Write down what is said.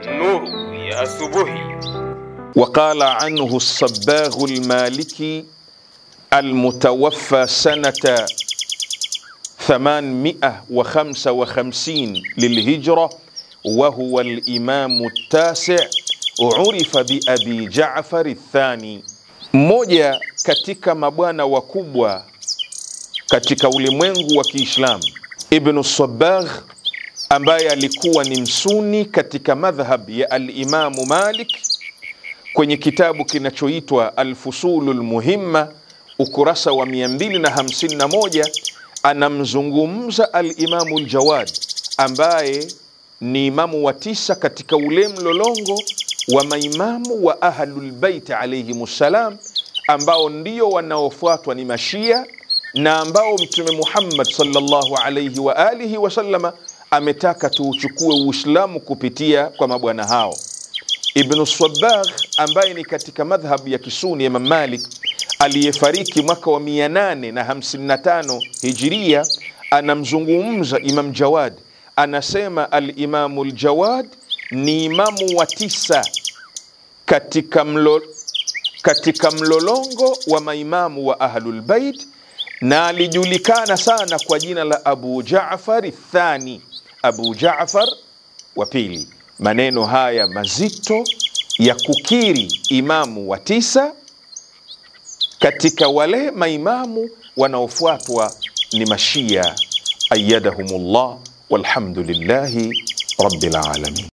نور يا asubuhi. وقال عنه الصباغ المالكي المتوفى سنة 855 للهجرة وهو الإمام التاسع عرف بأبي جعفر الثاني. Mmoja katika mabwana wakubwa katika ulimwengu wa Kiislamu, Ibn Sabbagh, ambaye alikuwa ni msuni katika madhhab ya al-Imamu Malik, kwenye kitabu kinachoitwa Al-Fusulul Muhimma ukurasa wa 251 anamzungumza al-Imamu al-Jawad, ambaye ni imamu wa 9 katika ule mlolongo wa maimamu wa Ahlul Bait alayhimussalam, ambao ndio wanaofuatwa ni Mashia, na ambao Mtume Muhammad sallallahu alayhi wa alihi wasallama ametaka tuuchukue Uislamu kupitia kwa mabwana hao. Ibn Sabbagh, ambaye ni katika madhhab ya Kisuni ya Imam Malik, aliyefariki mwaka wa 855 Hijria, anamzungumza Imam Jawad. Anasema al-Imamu al-Jawad ni imamu wa 9 katika mlolongo wa maimamu wa Ahlul Bait, na alijulikana sana kwa jina la Abu Ja'far Thani, Abu Ja'far wa pili. Maneno haya mazito ya kukiri imamu wa 9 katika wale maimamu wanaofuatwa ni Mashia, ayyadahumullah walhamdulillahi rabbil alamin.